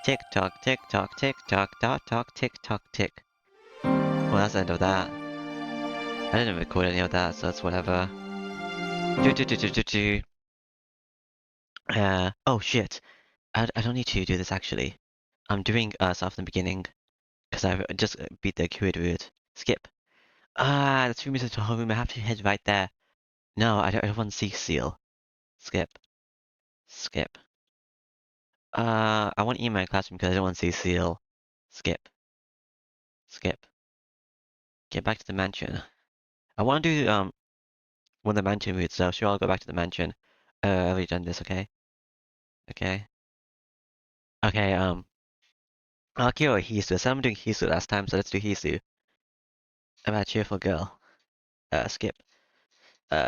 Tick tock, tick tock, tick tock, dot tock, tick tock, tick. Well, that's the end of that. I didn't record any of that, so that's whatever. Do. Oh shit. I don't need to do this actually. I'm doing stuff from the beginning, because I just beat the accurate route. Skip. Ah, the 2 meters to home room. I have to head right there. No, I don't want to see Seal. Skip. Skip. I want to eat in my classroom because I don't want to see Seal. Skip. Skip. Get back to the mansion. I want to do one of the mansion routes, so sure I'll go back to the mansion. I've already done this, okay? Okay. Okay, Akio or Hisu. So I'm doing Hisu last time, so let's do Hisu. I'm a cheerful girl. Skip.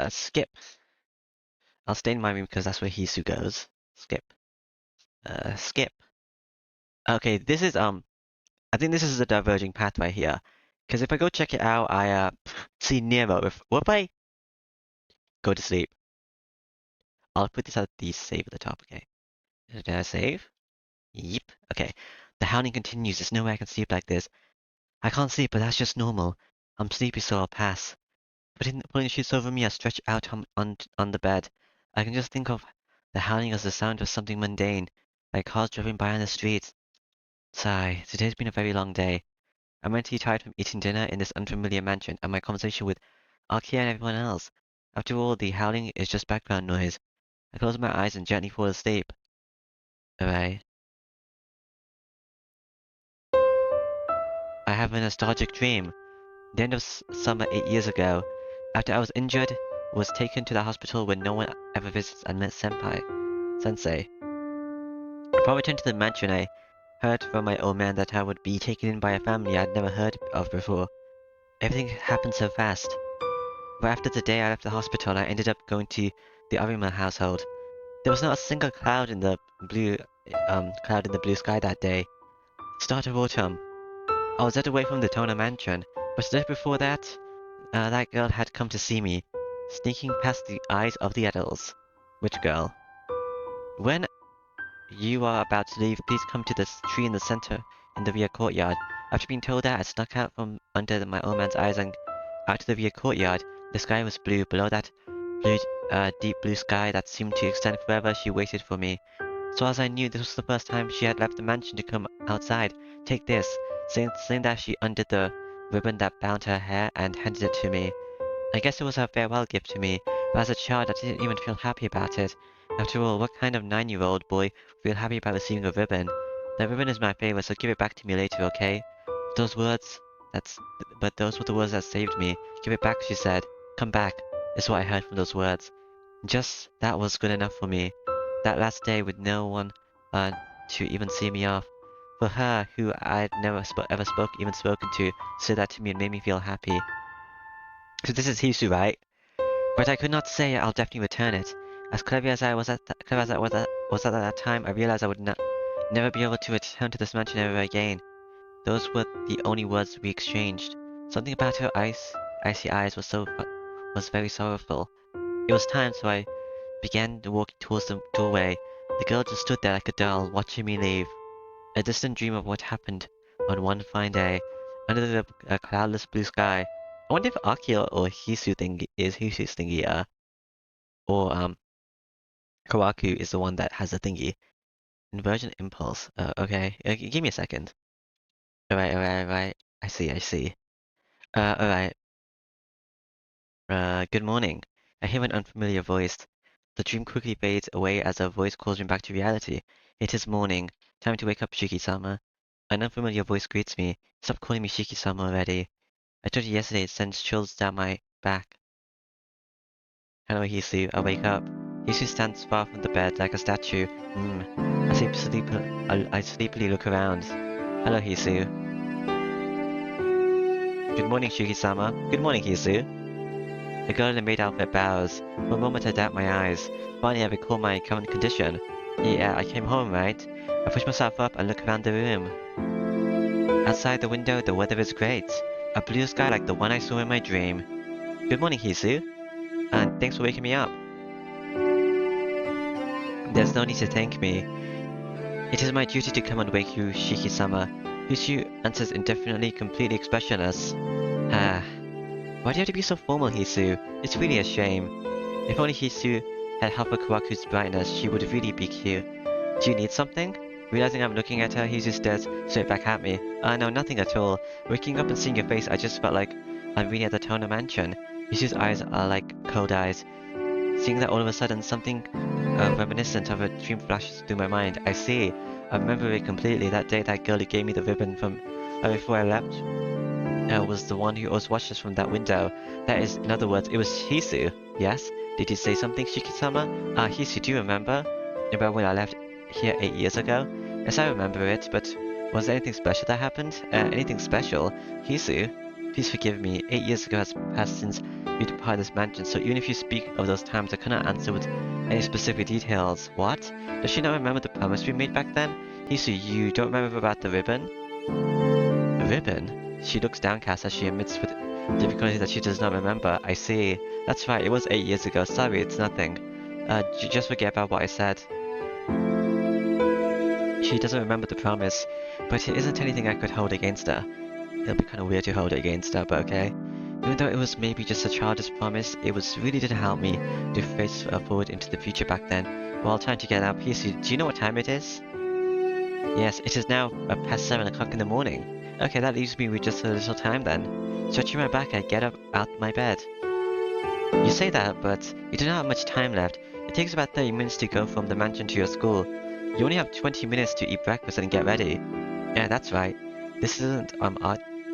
Skip. I'll stay in my room because that's where Hisu goes. Skip. Skip. Okay, this is, I think this is a diverging path right here. Because if I go check it out, I, see Nero. What if I go to sleep? I'll put this at the save at the top, okay? Did I save? Yep. Okay. The howling continues. There's no way I can sleep like this. I can't sleep, but that's just normal. I'm sleepy, so I'll pass. Putting the sheets over me, I stretch out on the bed. I can just think of the howling as the sound of something mundane, like cars driving by on the streets. Sigh. Today's been a very long day. I'm mentally tired from eating dinner in this unfamiliar mansion and my conversation with Arkia and everyone else. After all, the howling is just background noise. I close my eyes and gently fall asleep. Alright. I have a nostalgic dream. The end of summer 8 years ago, after I was injured, was taken to the hospital where no one ever visits and met Sensei. Upon return to the mansion, I heard from my old man that I would be taken in by a family I'd never heard of before. Everything happened so fast. But after the day I left the hospital, I ended up going to the Arima household. There was not a single cloud in the blue sky that day. Start of autumn. I was led away from the Tona mansion, but just before that, that girl had come to see me, sneaking past the eyes of the adults. Which girl? When you are about to leave, please come to this tree in the center in the rear courtyard. After being told that, I snuck out from under my old man's eyes and out to the rear courtyard. The sky was blue. Below that deep blue sky that seemed to extend forever, she waited for me. So as I knew this was the first time she had left the mansion to come outside. Take this. Saying that, she undid the ribbon that bound her hair and handed it to me. I guess it was her farewell gift to me, but as a child I didn't even feel happy about it. After all, what kind of 9-year-old boy would feel happy about receiving a ribbon? The ribbon is my favorite, so give it back to me later, okay? Those words, but those were the words that saved me. Give it back, she said. Come back, is what I heard from those words. Just that was good enough for me. That last day with no one, to even see me off. For her, who I'd never ever spoken to, said that to me and made me feel happy. So this is Hisu, right? But I could not say I'll definitely return it. As clever as I was at that time, I realized I would never be able to return to this mansion ever again. Those were the only words we exchanged. Something about her icy eyes was very sorrowful. It was time, so I began walking towards the doorway. The girl just stood there like a doll, watching me leave. A distant dream of what happened on one fine day, under the cloudless blue sky. I wonder if Akio or Hisu's thingy, or Kawaku is the one that has the thingy. Inversion impulse. Okay. Give me a second. Alright. I see. Alright. Good morning. I hear an unfamiliar voice. The dream quickly fades away as a voice calls me back to reality. It is morning. Time to wake up, Shiki-sama. An unfamiliar voice greets me. Stop calling me Shiki-sama already. I told you yesterday it sends chills down my back. Hello, Hisu. I wake up. Hisu stands far from the bed like a statue. I sleepily look around. Hello, Hisu. Good morning, Shiki-sama. Good morning, Hisu. The girl in the maid outfit bows. For a moment I doubt my eyes. Finally I recall my current condition. Yeah, I came home, right? I push myself up and look around the room. Outside the window, the weather is great. A blue sky like the one I saw in my dream. Good morning, Hisu. And thanks for waking me up. There's no need to thank me. It is my duty to come and wake you, Shiki-sama. Hisui answers indefinitely, completely expressionless. Ah. Why do you have to be so formal, Hisu? It's really a shame. If only Hisu had half of Kawaku's brightness, she would really be cute. Do you need something? Realizing I'm looking at her, Hisu stares straight back at me. No, nothing at all. Waking up and seeing your face, I just felt like I'm really at the Toner Mansion. Hisu's eyes are like cold eyes. Seeing that all of a sudden, something reminiscent of a dream flashes through my mind. I see. I remember it completely. That day that girl who gave me the ribbon from before I left was the one who always watched us from that window. That is, in other words, it was Hisu. Yes? Did you say something, Shiki-sama? Hisu, do you remember? About when I left here 8 years ago? Yes, I remember it, but was there anything special that happened? Anything special? Hisu? Please forgive me. 8 years ago has passed since you departed this mansion, so even if you speak of those times, I cannot answer with any specific details. What? Does she not remember the promise we made back then? Hisu, you don't remember about the ribbon? The ribbon? She looks downcast as she admits with difficulty that she does not remember. I see. That's right, it was 8 years ago. Sorry, it's nothing. Just forget about what I said. She doesn't remember the promise, but it isn't anything I could hold against her. It'll be kind of weird to hold it against her, but okay. Even though it was maybe just a childish promise, it really did help me to face forward into the future back then. While trying to get up, do you know what time it is? Yes, it is now past 7 o'clock in the morning. Okay, that leaves me with just a little time then. Stretching my back, I get up out my bed. You say that, but you don't have much time left. It takes about 30 minutes to go from the mansion to your school. You only have 20 minutes to eat breakfast and get ready. Yeah, that's right. This isn't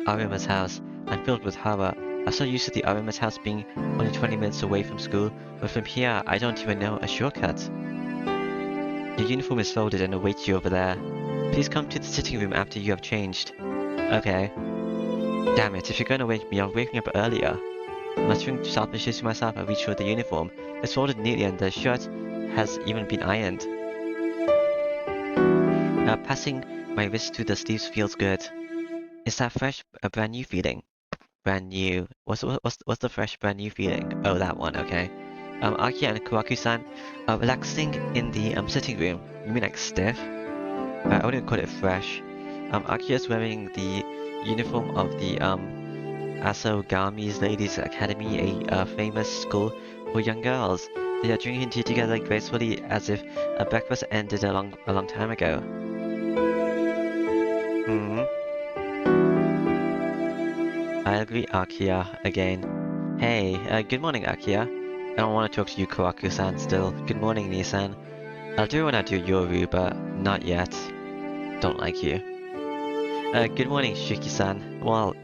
Arima's house. I'm filled with horror. I'm so used to the Arima's house being only 20 minutes away from school, but from here, I don't even know a shortcut. Your uniform is folded and awaits you over there. Please come to the sitting room after you have changed. Okay. Damn it, if you're gonna wake me, I'll wake me up earlier. Muttering selfishly to myself, I reach for the uniform. It's folded neatly and the shirt has even been ironed. Passing my wrist through the sleeves feels good. Is that fresh, a brand new feeling? Brand new. What's the fresh, brand new feeling? Oh, that one, okay. Aki and Kawaku-san are relaxing in the sitting room. You mean like stiff? I wouldn't call it fresh. Aki is wearing the uniform of the Asogami's Ladies Academy, a famous school for young girls. They are drinking tea together gracefully as if breakfast ended a long time ago. I agree, Akia, again. Hey, good morning, Akia. I don't want to talk to you, Kawaku-san, still. Good morning, Nisan. I'll do it when I do Yoru, but not yet. Don't like you. Good morning, Shiki-san. Well,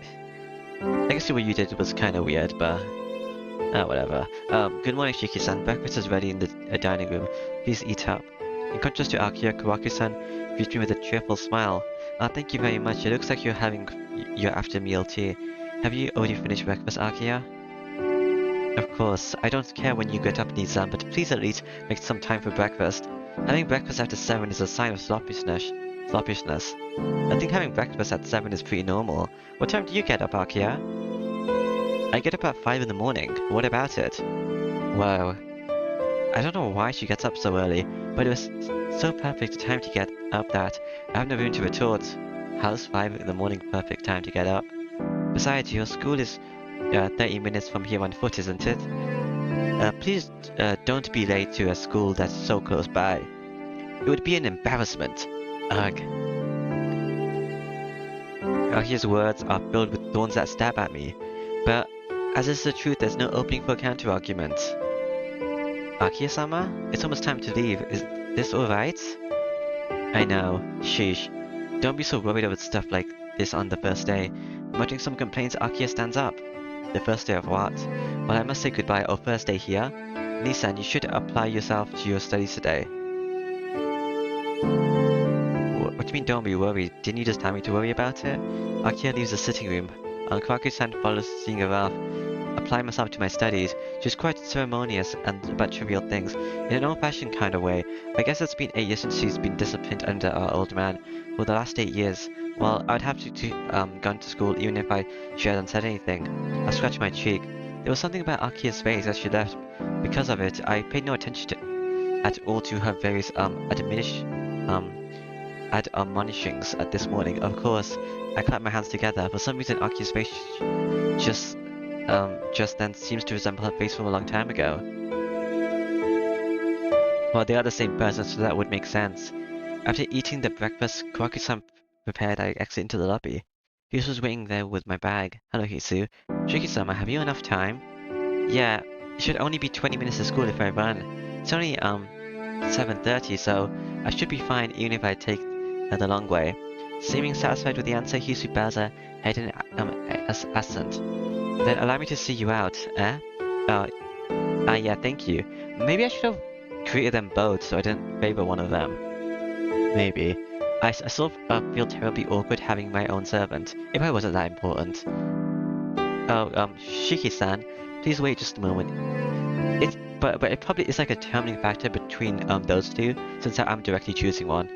I guess what you did was kinda weird, but... whatever. Good morning, Shiki-san. Breakfast is ready in the dining room. Please eat up. In contrast to Akia, Kawaku-san views me with a cheerful smile. Thank you very much. It looks like you're having your after-meal tea. Have you already finished breakfast, Akia? Of course. I don't care when you get up, Nizam, but please at least make some time for breakfast. Having breakfast after 7 is a sign of sloppishness. I think having breakfast at 7 is pretty normal. What time do you get up, Akia? I get up at 5 in the morning. What about it? Whoa. I don't know why she gets up so early, but it was so perfect a time to get up that I have no room to retort. How's 5 in the morning perfect time to get up? Besides, your school is 30 minutes from here on foot, isn't it? Please don't be late to a school that's so close by. It would be an embarrassment. Ugh. His words are filled with thorns that stab at me, but as is the truth, there's no opening for counter-argument. Akia-sama? It's almost time to leave. Is this alright? I know. Sheesh. Don't be so worried about stuff like this on the first day. Muttering some complaints, Akia stands up. The first day of what? Well, I must say goodbye. Oh, first day here? Nisan, you should apply yourself to your studies today. What do you mean don't be worried? Didn't you just tell me to worry about it? Akia leaves the sitting room. Kawaku-san follows, seeing her off. Apply myself to my studies. She's quite ceremonious and about trivial things, in an old-fashioned kind of way. I guess it's been 8 years since she's been disciplined under our old man. For the last 8 years. Well, I'd have to gone to school even if she hadn't said anything. I scratched my cheek. There was something about Akia's face as she left. Because of it, I paid no attention at all to her various admonishings this morning. Of course, I clapped my hands together. For some reason, Aki's face just then seems to resemble her face from a long time ago. Well, they are the same person, so that would make sense. After eating the breakfast Kwaku-san prepared, I exit into the lobby. Hisu was waiting there with my bag. Hello, Hisu. Shiki-sama, have you enough time? Yeah, it should only be 20 minutes to school if I run. It's only, 7:30, so I should be fine even if I take the long way. Seeming satisfied with the answer, Hisu bows her head in assent. Then allow me to see you out, eh? Oh, yeah, thank you. Maybe I should have treated them both so I didn't favor one of them. Maybe. I sort of feel terribly awkward having my own servant, if I wasn't that important. Oh, Shiki-san, please wait just a moment. But it probably is like a determining factor between those two, since I'm directly choosing one.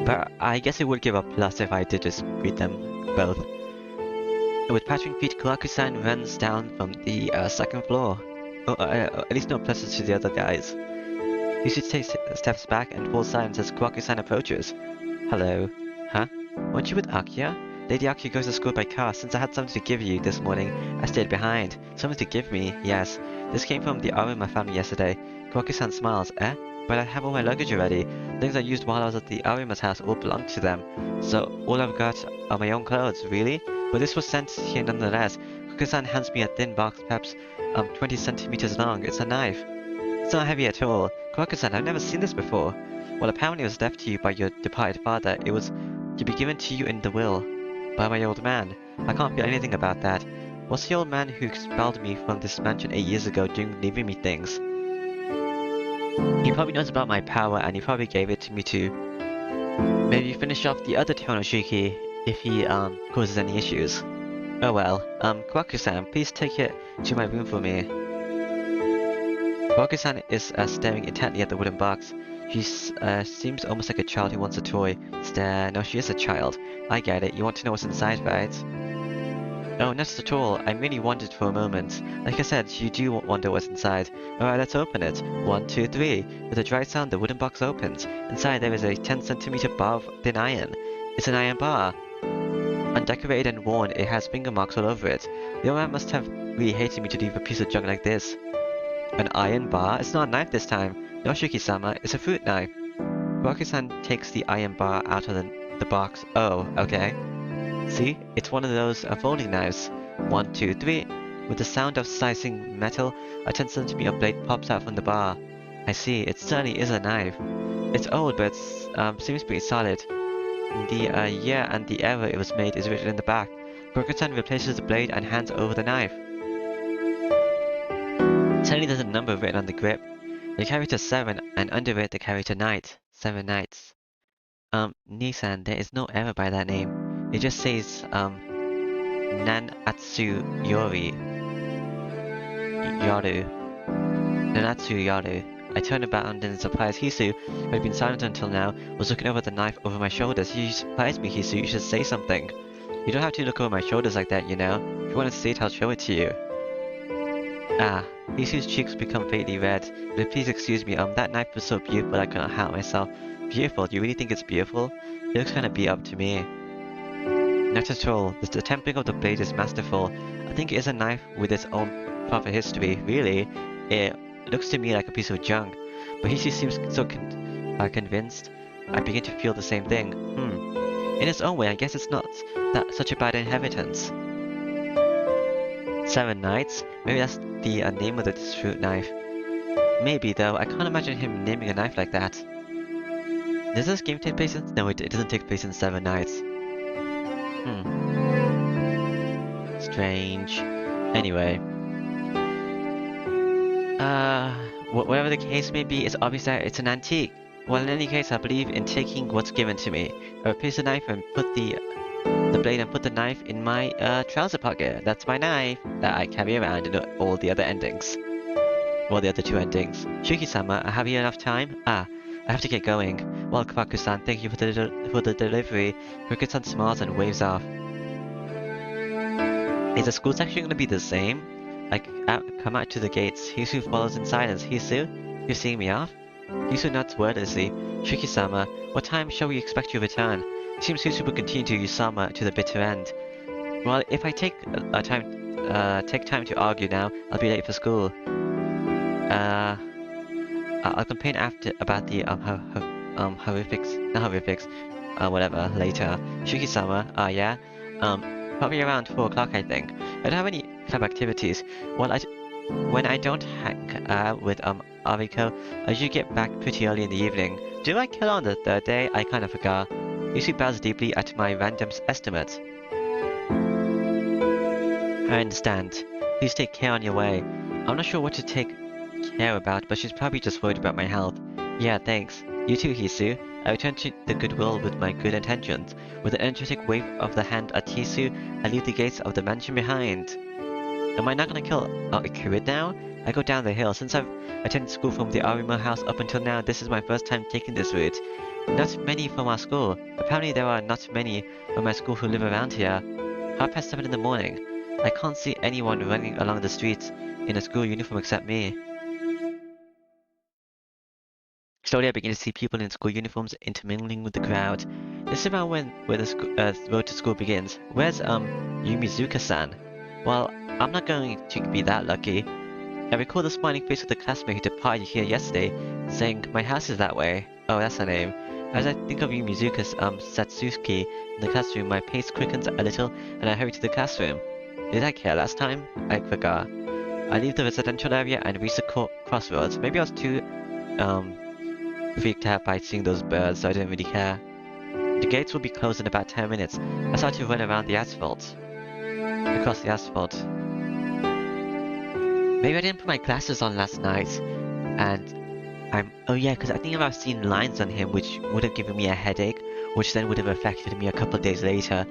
But I guess it would give a plus if I did just greet them both. With pattering feet, Kwaku-san runs down from the second floor. Oh, at least no pluses to the other guys. Hisu takes steps back and falls silent as Kwaku-san approaches. Hello. Huh? Weren't you with Akiya? Lady Akiya goes to school by car. Since I had something to give you this morning, I stayed behind. Something to give me, yes. This came from the Arima family yesterday. Kwaku-san smiles. Eh? But I have all my luggage already. Things I used while I was at the Arima's house all belong to them. So all I've got are my own clothes, really? But this was sent here nonetheless. Kwaku-san hands me a thin box, perhaps 20 centimeters long. It's a knife. It's not heavy at all. Kwaku-san, I've never seen this before. Well, apparently it was left to you by your departed father. It was to be given to you in the will. By my old man. I can't feel anything about that. What's the old man who expelled me from this mansion 8 years ago doing leaving me things? He probably knows about my power and he probably gave it to me to maybe finish off the other Tonoshiki if he causes any issues. Oh well, Kwaku-san, please take it to my room for me. Kwaku-san is staring intently at the wooden box. She seems almost like a child who wants a toy. Stare. No, she is a child. I get it. You want to know what's inside, right? Oh, not at all. I merely wondered for a moment. Like I said, you do wonder what's inside. Alright, let's open it. 1, 2, 3. With a dry sound, the wooden box opens. Inside there is a 10-centimeter bar of thin iron. It's an iron bar. Undecorated and worn, it has finger marks all over it. The old man must have really hated me to leave a piece of junk like this. An iron bar? It's not a knife this time. No, Shiki-sama, it's a fruit knife. Kwaku-san takes the iron bar out of the box. Oh, okay. See? It's one of those folding knives. 1, 2, 3. With the sound of slicing metal, a 10-centimeter blade pops out from the bar. I see, it certainly is a knife. It's old, but it seems pretty solid. The year and the era it was made is written in the back. Kwaku-san replaces the blade and hands over the knife. Suddenly there's a number written on the grip. The character 7, and under it the character Knight. 7 Knights. Nisan, there is no error by that name. It just says, Nanatsu Yori. Yaru. Nanatsu Yaru. I turned around in surprise. Hisu, who had been silent until now, was looking over the knife over my shoulders. You surprised me, Hisu. You should say something. You don't have to look over my shoulders like that, you know. If you want to see it, I'll show it to you. Ah, Hisu's cheeks become faintly red. But please excuse me, that knife was so beautiful I couldn't help myself. Beautiful? Do you really think it's beautiful? It looks kinda beat up to me. Not at all. The tempering of the blade is masterful. I think it is a knife with its own proper history. Really? It looks to me like a piece of junk. But Hisu seems so convinced. I begin to feel the same thing. In its own way, I guess it's not such a bad inheritance. 7 Knights? Maybe that's the name of this fruit knife. Maybe, though. I can't imagine him naming a knife like that. Does this game take place in... No, it doesn't take place in 7 Knights. Strange. Anyway. Whatever the case may be, it's obvious that it's an antique. Well, in any case, I believe in taking what's given to me. I replace the knife and put the blade and put the knife in my trouser pocket. That's my knife that I carry around in all the other endings. Well, the other 2 endings. Shiki-sama, have you enough time? I have to get going. Well, Kwaku-san, thank you for the delivery. Kwaku-san smiles and waves off. Is the school section gonna be the same? Come out to the gates. Hisu follows in silence. Hisu, you're seeing me off? Hisui nods wordlessly. Shiki-sama, what time shall we expect your return? It seems Hisui will continue to use Sama to the bitter end. Well, if I take time to argue now, I'll be late for school. I'll complain after about the horrifics, whatever, later. Shiki-sama, yeah? Probably around 4 o'clock, I think. I don't have any club activities. Well, when I don't hang out with, Ariko, I usually get back pretty early in the evening. Do I kill on the third day? I kinda forgot. Usually bows deeply at my random estimates. I understand. Please take care on your way. I'm not sure what to take care about, but she's probably just worried about my health. Yeah, thanks. You too, Hisu. I return to the goodwill with my good intentions. With an energetic wave of the hand at Hisu, I leave the gates of the mansion behind. Am I not gonna kill a Kirid now? I go down the hill. Since I've attended school from the Arima house up until now, this is my first time taking this route. Not many from our school. Apparently there are not many from my school who live around here. 7:30 in the morning. I can't see anyone running along the streets in a school uniform except me. Slowly I begin to see people in school uniforms intermingling with the crowd. This is around where the road to school begins. Where's, Yumizuka-san? Well, I'm not going to be that lucky. I recall the smiling face of the classmate who departed here yesterday, saying, my house is that way. Oh, that's her name. As I think of Yumizuka's, Satsuki in the classroom, my pace quickens a little and I hurry to the classroom. Did I care last time? I forgot. I leave the residential area and reach the crossroads. Maybe I was too, freaked out by seeing those birds, so I didn't really care. The gates will be closed in about 10 minutes. I start to run around the asphalt. Across the asphalt. Maybe I didn't put my glasses on last night. And oh yeah, because I think I've seen lines on him which would have given me a headache, which then would have affected me a couple of days later.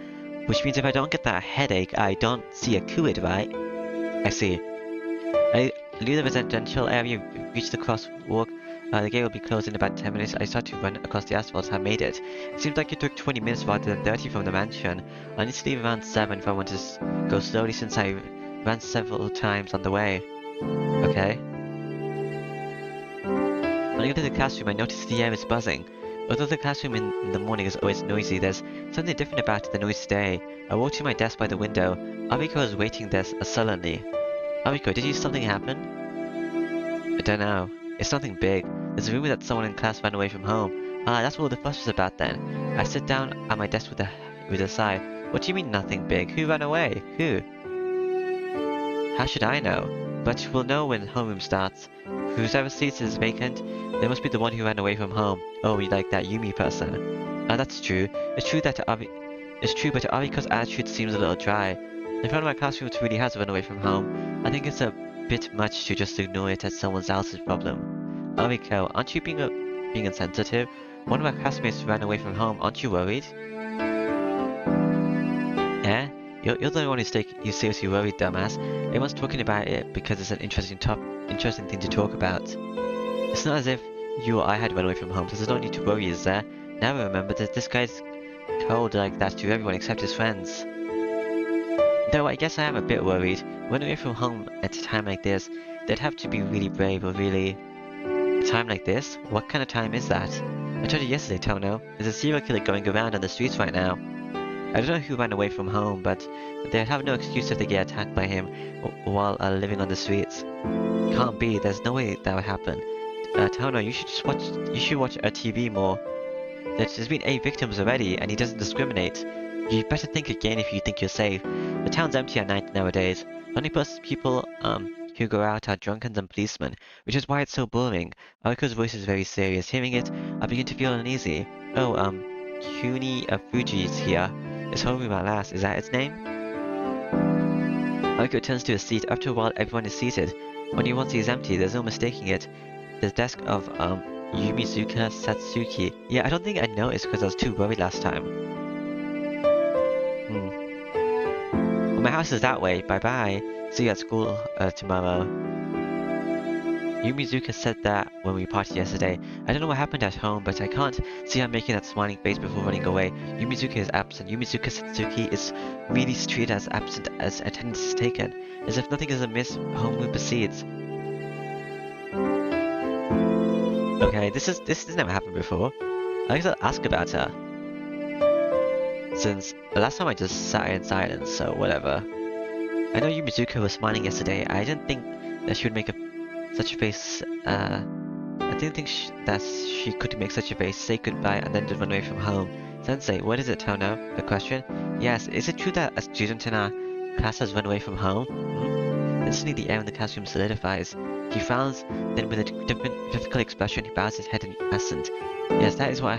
Which means if I don't get that headache, I don't see a Kuid, right? I see. I leave the residential area, reach the crosswalk. The gate will be closed in about 10 minutes. I start to run across the asphalt. I made it. It seems like it took 20 minutes rather than 30 from the mansion. I need to leave around 7 if I want to go slowly since I ran several times on the way. Okay. When I get to the classroom, I notice the air is buzzing. Although the classroom in the morning is always noisy, there's something different about the noise today. I walk to my desk by the window. Ariko is waiting there sullenly. Ariko, did something happen? I don't know. It's something big. There's a rumor that someone in class ran away from home. Ah, that's what all the fuss was about then. I sit down at my desk with a sigh. What do you mean nothing big? Who ran away? Who? How should I know? But we'll know when homeroom starts. Whoever seat is vacant, they must be the one who ran away from home. Oh, you like that Yumi person. Ah, that's true. It's true, but Ariko's attitude seems a little dry. In front of my classroom really has run away from home. I think it's a bit much to just ignore it as someone else's problem. Ariko, aren't you being insensitive? One of our classmates ran away from home. Aren't you worried? Eh? You're the only one who's taking you seriously worried, dumbass. Everyone's talking about it because it's an interesting thing to talk about. It's not as if you or I had run away from home, so there's no need to worry, is there? Now I remember that this guy's told like that to everyone except his friends. Though I guess I am a bit worried. Running away from home at a time like this, they'd have to be really brave or really... A time like this? What kind of time is that? I told you yesterday, Tono. There's a serial killer going around on the streets right now. I don't know who ran away from home, but they'd have no excuse if they get attacked by him while living on the streets. Can't be. There's no way that would happen. Tono, you should watch TV more. There's been 8 victims already, and he doesn't discriminate. You'd better think again if you think you're safe. The town's empty at night nowadays. The only people who go out are drunkens and policemen, which is why it's so boring. Ariko's voice is very serious. Hearing it, I begin to feel uneasy. Oh, Kuni Fuji's here. It's homeroom at last. Is that its name? Ariko turns to a seat. After a while, everyone is seated. When you once is empty, there's no mistaking it. The desk of, Yumizuka Satsuki. Yeah, I don't think I noticed because I was too worried last time. Well, my house is that way. Bye-bye. See you at school, tomorrow. Yumizuka said that when we partied yesterday. I don't know what happened at home, but I can't see her making that smiling face before running away. Yumizuka is absent. Yumizuka Satsuki is really treated as absent as attendance is taken. As if nothing is amiss, homeroom proceeds. Okay, this has never happened before. I guess I'll ask about her. Since the last time I just sat in silence, so whatever. I know Yumizuka was smiling yesterday. I didn't think that she would make such a face, I didn't think that she could make such a face, say goodbye, and then run away from home. Sensei, what is it, Tono? A question? Yes, is it true that a student in our class has run away from home? Instantly the air in the classroom solidifies. He frowns, then with a difficult expression, he bows his head in assent. Yes, that is what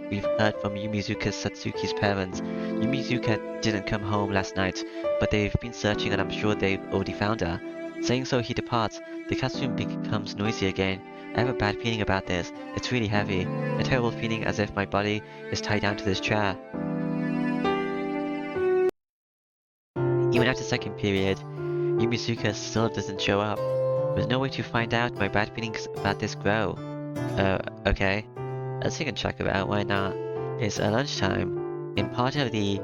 we've heard from Yumizuka Satsuki's parents. Yumizuka didn't come home last night, but they've been searching and I'm sure they've already found her. Saying so, he departs. The classroom becomes noisy again. I have a bad feeling about this. It's really heavy. A terrible feeling as if my body is tied down to this chair. Even after second period, Yumizuka still doesn't show up. There's no way to find out. My bad feelings about this grow. Okay. Let's take a check it out. Why not? It's lunchtime. In part of the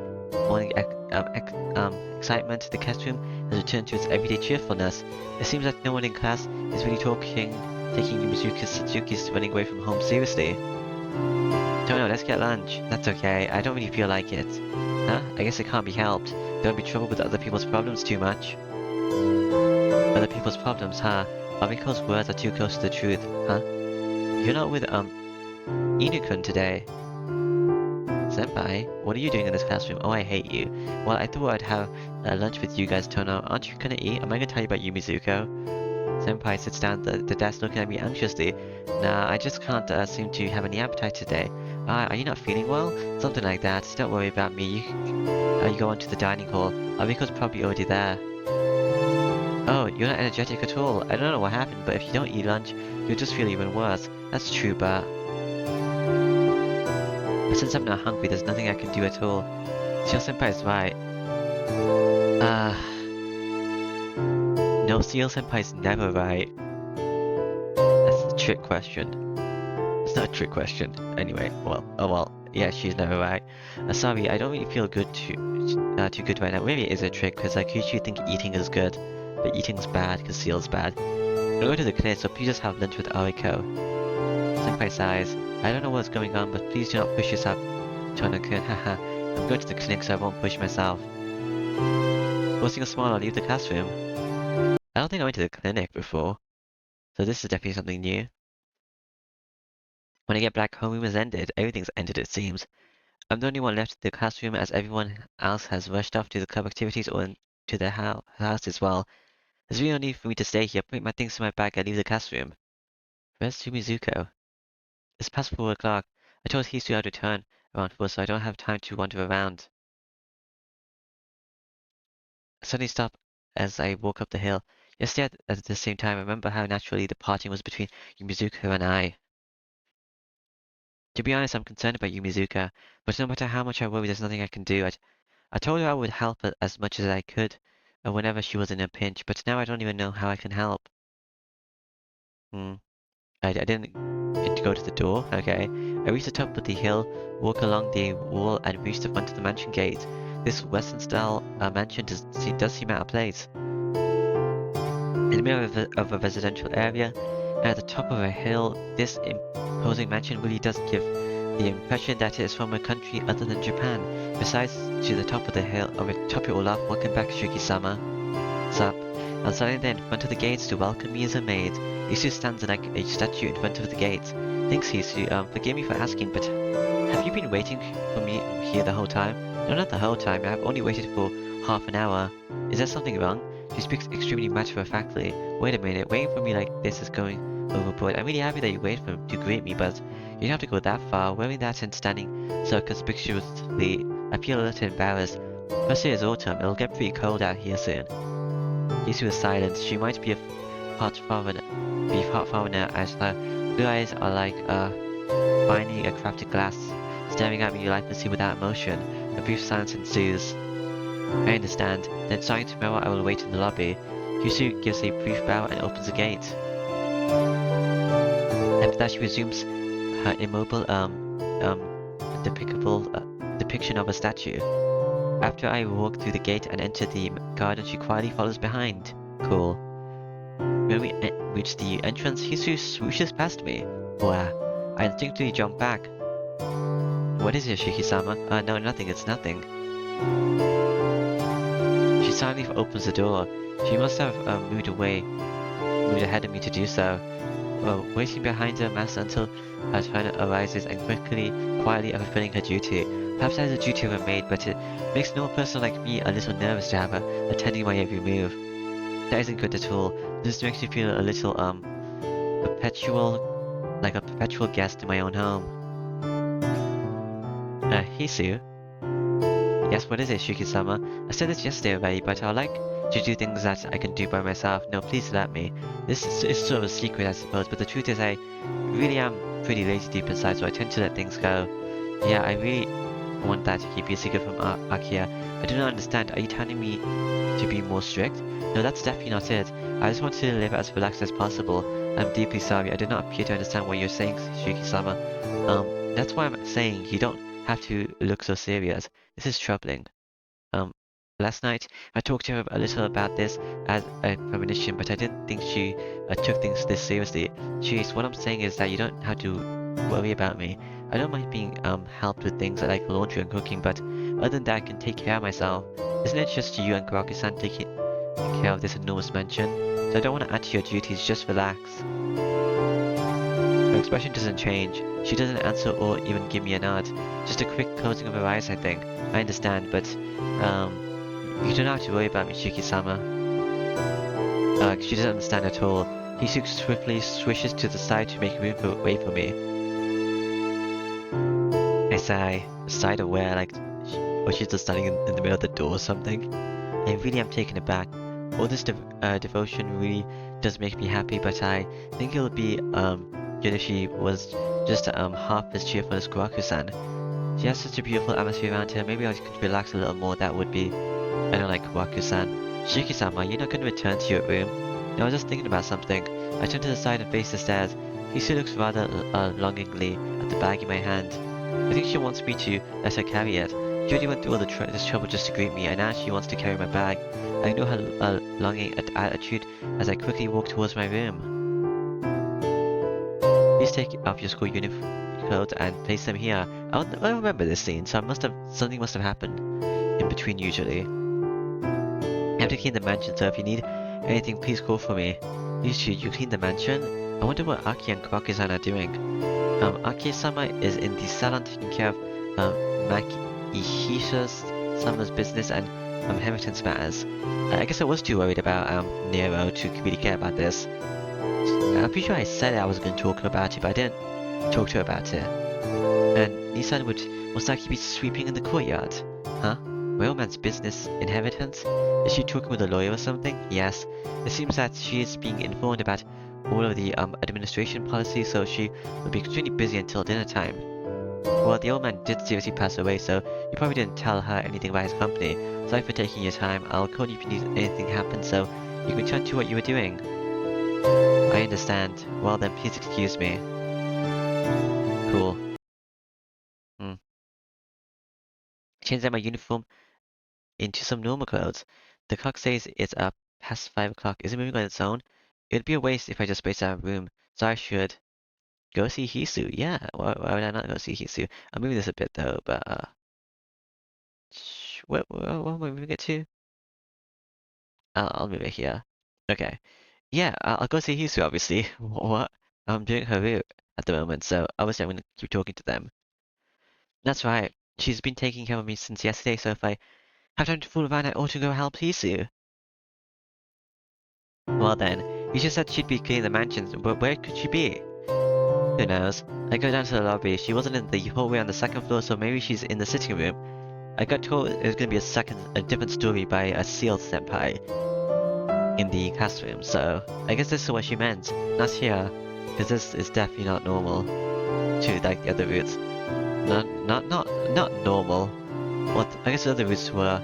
morning excitement, the classroom has returned to its everyday cheerfulness. It seems that no one in class is really taking Yumizuka Satsuki's running away from home seriously. Tono, let's get lunch. That's okay. I don't really feel like it. Huh? I guess it can't be helped. Don't be troubled with other people's problems too much. Other people's problems, huh? Ariko's words are too close to the truth, huh? You're not with, Inu-kun today. Senpai, what are you doing in this classroom? Oh, I hate you. Well, I thought I'd have lunch with you guys, Tono. Aren't you gonna eat? Am I gonna tell you about Yumizuka? Senpai sits down at the desk looking at me anxiously. Nah, I just can't seem to have any appetite today. Are you not feeling well? Something like that. Don't worry about me. You go on to the dining hall. Ariko's probably already there. Oh, you're not energetic at all. I don't know what happened, but if you don't eat lunch, you'll just feel even worse. That's true, but since I'm not hungry, there's nothing I can do at all. Ciel Senpai is right. No, Ciel Senpai's never right. That's a trick question. It's not a trick question. Anyway, well, yeah, she's never right. Sorry, I don't really feel good too good right now. Maybe it is a trick, because I usually think eating is good, but eating's bad, because Ciel's bad. I'll go to the clinic, so please just have lunch with Ariko. Senpai sighs. I don't know what's going on, but please do not push yourself, Tono-kun, haha. I'm going to the clinic, so I won't push myself. Forcing a smile, I'll leave the classroom. I don't think I went to the clinic before, so this is definitely something new. When I get back, homeroom has ended. Everything's ended, it seems. I'm the only one left in the classroom, as everyone else has rushed off to the club activities or to their house as well. There's really no need for me to stay here. Put my things in my bag and leave the classroom. Where's Yumizuka? It's past 4 o'clock. I told Hisui I'd return around 4, so I don't have time to wander around. I suddenly stopped as I walk up the hill. Yesterday at the same time, I remember how naturally the parting was between Yumizuka and I. To be honest, I'm concerned about Yumizuka, but no matter how much I worry, there's nothing I can do. I told her I would help her as much as I could, whenever she was in a pinch, but now I don't even know how I can help. I didn't go to the door, okay. I reach the top of the hill, walk along the wall, and reach the front of the mansion gate. This Western-style mansion does seem out of place. In the middle of a residential area, and at the top of a hill, this imposing mansion really does give the impression that it is from a country other than Japan. Besides, to the top of the hill, or top it all off, welcome back, Shuki-sama. What's up? I'm standing there in front of the gates to welcome me as a maid. Hisui stands like a statue in front of the gate. Thanks, Hisui. Forgive me for asking, but have you been waiting for me here the whole time? No, not the whole time. I've only waited for half an hour. Is there something wrong? She speaks extremely matter-of-factly. Wait a minute, waiting for me like this is going overboard. I'm really happy that you waited to greet me, but you don't have to go that far. Wearing that and standing so conspicuously, I feel a little embarrassed. Plus it is autumn. It'll get pretty cold out here soon. Hisui was silent. She might be a part foreigner, as her blue eyes are like finding a crafted glass, staring at me lifelessly without emotion. A brief silence ensues. I understand. Then starting to tomorrow I will wait in the lobby. Hisui gives a brief bow and opens the gate. After that she resumes her immobile depiction of a statue. After I walk through the gate and enter the garden, she quietly follows behind. Cool. When we reach the entrance, Hisui swooshes past me. Wow. I instinctively jumped back. What is it, Shiki-sama? No, nothing, it's nothing. She silently opens the door. She must have moved ahead of me to do so. Waiting behind her master until her turn arises and quietly fulfilling her duty. Perhaps that is a duty of a maid, but it makes no person like me a little nervous to have her attending my every move. That isn't good at all. This makes me feel a little, like a perpetual guest in my own home. Hisu? Yes, what is it, Shuki-sama? I said this yesterday already, but I like to do things that I can do by myself. No, please let me. This is sort of a secret, I suppose, but the truth is I really am pretty lazy deep inside, so I tend to let things go. Yeah, I really want that to keep you a secret from Akia. I do not understand. Are you telling me to be more strict? No, that's definitely not it. I just want to live as relaxed as possible. I'm deeply sorry. I do not appear to understand what you're saying, Shuki-sama. That's why I'm saying you don't have to look so serious. This is troubling. Um, Last night I talked to her a little about this as a premonition, but I didn't think she took things this seriously. Jeez, what I'm saying is that you don't have to worry about me. I don't mind being helped with things like laundry and cooking, but other than that I can take care of myself. Isn't it just you and Karaku-san taking care of this enormous mansion? So I don't want to add to your duties, just relax. Her expression doesn't change. She doesn't answer or even give me a nod. Just a quick closing of her eyes, I think. I understand, but, you don't have to worry about me, Shiki-sama. She doesn't understand at all. Hisui swiftly swishes to the side to make way for me. I sigh. Sighed aware, like, or she's just standing in the middle of the door or something. I really am taken aback. All this devotion really does make me happy, but I think it would be, good if she was just, half as cheerful as Kuraku-san. She has such a beautiful atmosphere around her. Maybe I could relax a little more. That would be... I don't like Kuraku-san. Shiki-sama, you're not going to return to your room? No, I was just thinking about something. I turned to the side and faced the stairs. Hisui looks rather longingly at the bag in my hand. I think she wants me to let her carry it. She already went through all this trouble just to greet me, and now she wants to carry my bag. I ignore her longing attitude as I quickly walk towards my room. Please take off your school uniform clothes and place them here. I don't remember this scene, so something must have happened in between usually. I have to clean the mansion, so if you need anything, please call for me. You clean the mansion? I wonder what Aki and Kuraku-san are doing. Aki-sama is in the salon taking care of Makihisha-sama's business and inheritance matters. I guess I was too worried about Nero to really care about this. I'm pretty sure I said I was going to talk about it, but I didn't talk to her about it. And Nissan would most likely be sweeping in the courtyard. Huh? Romance business inheritance? Is she talking with a lawyer or something? Yes. It seems that she is being informed about all of the administration policies, so she will be extremely busy until dinner time. Well, the old man did seriously pass away, so you probably didn't tell her anything about his company. Sorry for taking your time. I'll call you if anything happens, so you can return to what you were doing. I understand. Well then, please excuse me. Cool. Change out my uniform into some normal clothes. The clock says it's past 5 o'clock. Is it moving on its own? It'd be a waste if I just spaced out of room, so I should go see Hisu. Yeah, why would I not go see Hisu? I'm moving this a bit though, but what am I moving it to? I'll move it here. Okay. Yeah, I'll go see Hisu obviously. What? I'm doing her route at the moment, so obviously I'm gonna keep talking to them. That's right. She's been taking care of me since yesterday, so if I have time to fool around, I ought to go help Hisu. Well then, you just said she'd be cleaning the mansions, but where could she be? Who knows? I go down to the lobby. She wasn't in the hallway on the second floor, so maybe she's in the sitting room. I got told it was gonna be a different story by a Ciel senpai in the classroom, so I guess this is what she meant. Not here, because this is definitely not normal to like the other routes. Not normal. What I guess the other routes were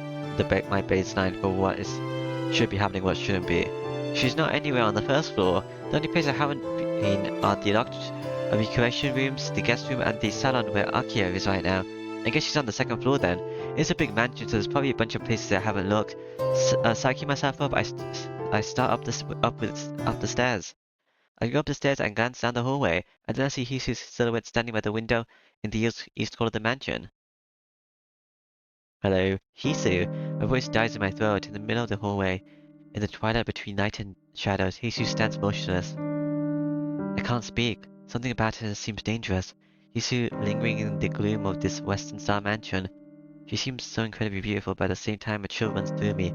my baseline for what should be happening, what shouldn't be. She's not anywhere on the first floor. The only place I haven't been are the locked recreation rooms, the guest room, and the salon where Akira is right now. I guess she's on the second floor then. It's a big mansion, so there's probably a bunch of places I haven't looked. Psyching myself up, I start up the stairs. I go up the stairs and glance down the hallway, and then I see Hisu's silhouette standing by the window in the east corner of the mansion. Hello, Hisu. My voice dies in my throat in the middle of the hallway. In the twilight between night and shadows, Hisu stands motionless. I can't speak. Something about her seems dangerous. Hisu lingering in the gloom of this western-style mansion. She seems so incredibly beautiful, but at the same time a chill runs through me,